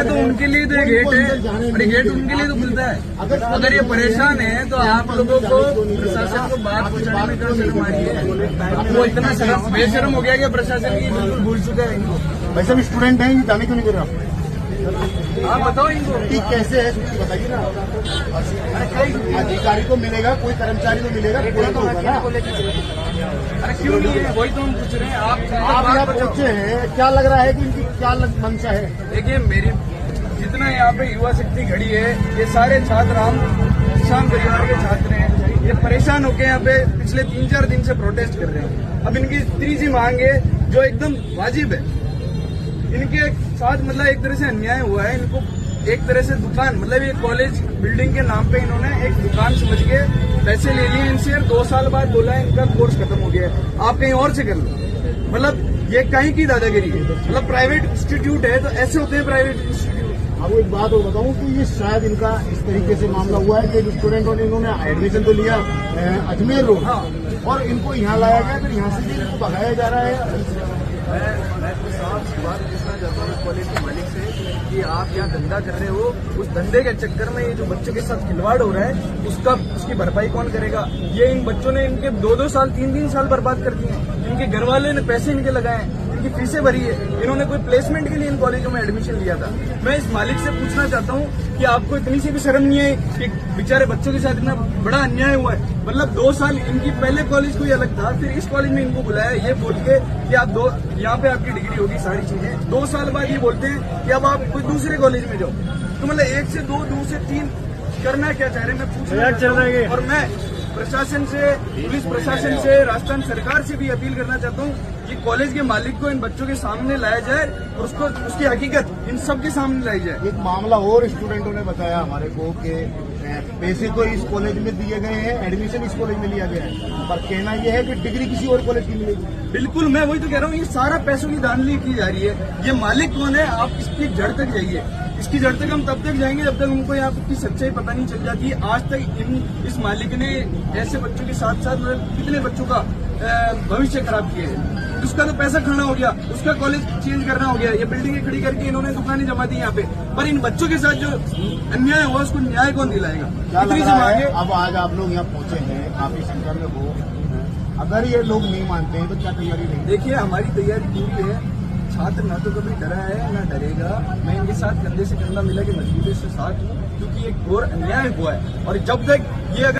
तो उनके लिए तो गेट है, और गेट उनके लिए तो खुलता है। अगर ये परेशान है तो आप लोगों को प्रशासन को बात पहुंचाने में क्यों शर्म आ रही है? वो इतना शर्म बेशर्म हो गया कि प्रशासन की बिल्कुल भूल चुका है इनको। वैसे भी स्टूडेंट हैं, ये जाने क्यों नहीं कर रहे आप? आप बताओ इनको कि कैसे है, बताइए ना। अधिकारी को मिलेगा, कोई कर्मचारी को मिलेगा, कोई तो होगा ना। अरे क्यों नहीं है, वही तो हम पूछ रहे हैं। आप यहाँ पहुंचे हैं, क्या लग रहा है कि इनकी क्या मंशा है? देखिए, मेरी जितना यहाँ पे युवा शक्ति खड़ी है, ये सारे छात्र हम किसान परिवार के छात्र हैं। ये परेशान होकर यहाँ पे पिछले 3-4 दिन से प्रोटेस्ट कर रहे हैं। अब इनकी तीसरी मांग है जो एकदम वाजिब है। इनके साथ मतलब एक तरह से अन्याय हुआ है। इनको एक तरह से दुकान, मतलब ये कॉलेज बिल्डिंग के नाम पे इन्होंने एक दुकान समझ के पैसे ले लिए इनसे। 2 साल बाद बोला इनका कोर्स खत्म हो गया है, आप कहीं और से कर लो। मतलब ये कहीं की दादागिरी है। मतलब प्राइवेट इंस्टीट्यूट है तो ऐसे होते हैं प्राइवेट इंस्टीट्यूट। आपको एक बात और बताऊं कि ये शायद इनका इस तरीके से मामला हुआ है कि स्टूडेंटों ने इन्होंने एडमिशन तो लिया अजमेर रोड, और इनको यहाँ लाया गया, फिर यहाँ से भी इनको भगाया जा रहा है। मैं तो साफ बात पूछना चाहता हूँ कॉलेज के मालिक से कि आप यहाँ धंधा कर रहे हो, उस धंधे के चक्कर में ये जो बच्चों के साथ खिलवाड़ हो रहा है उसकी भरपाई कौन करेगा? ये इन बच्चों ने इनके 2-2 साल 3-3 साल बर्बाद कर दिए हैं। इनके घर वाले ने पैसे इनके लगाए हैं, इनकी फीसें भरी है। इन्होंने कोई प्लेसमेंट के लिए इन कॉलेजों में एडमिशन लिया था। मैं इस मालिक से पूछना चाहता हूँ कि आपको इतनी सी भी शर्म नहीं है कि बेचारे बच्चों के साथ इतना बड़ा अन्याय हुआ है? मतलब 2 साल इनकी पहले कॉलेज कोई अलग था, फिर इस कॉलेज में इनको बुलाया ये बोल के कि आप यहाँ पे आपकी डिग्री होगी, सारी चीजें। 2 साल बाद ये बोलते हैं कि अब आप कोई दूसरे कॉलेज में जाओ। तो मतलब 1 से 2, 2 से 3 करना क्या चाह रहे हैं? मैं पूछना चाहता हूं। और मैं प्रशासन से, पुलिस प्रशासन से, राजस्थान सरकार से भी अपील करना चाहता हूँ कि कॉलेज के मालिक को इन बच्चों के सामने लाया जाए और उसको उसकी हकीकत इन सबके सामने लाई जाए। एक मामला और स्टूडेंटों ने बताया हमारे को कि पैसे तो इस कॉलेज में दिए गए हैं, एडमिशन इस कॉलेज में लिया गया है, पर कहना यह है कि डिग्री किसी और कॉलेज की मिलेगी। बिल्कुल, मैं वही तो कह रहा हूँ, ये सारा पैसों की धांधली की जा रही है। ये मालिक कौन है, आप इसकी जड़ तक जाइए। इसकी जड़ तक हम तब तक जाएंगे जब तक हमको यहाँ की सच्चाई पता नहीं चल जाती। आज तक इस मालिक ने ऐसे बच्चों के साथ साथ कितने बच्चों का भविष्य खराब किया है। उसका तो पैसा खाना हो गया, उसका कॉलेज चेंज करना हो गया, ये बिल्डिंगें खड़ी करके इन्होंने दुकानें जमा दी यहाँ पे। पर इन बच्चों के साथ जो अन्याय हुआ उसको न्याय कौन दिलाएगा? इतनी सी मांगे। अब आज आप लोग यहाँ पहुंचे हैं, काफी संख्या में हो, अगर ये लोग नहीं मानते हैं तो क्या तैयारी नहीं? देखिए, हमारी तैयारी पूरी है। छात्र ना तो कभी डरा है ना डरेगा। मैं इनके साथ कंधे से कंधा मिला के मजबूती से साथ हूँ, क्योंकि एक घोर अन्याय हुआ है। और जब तक ये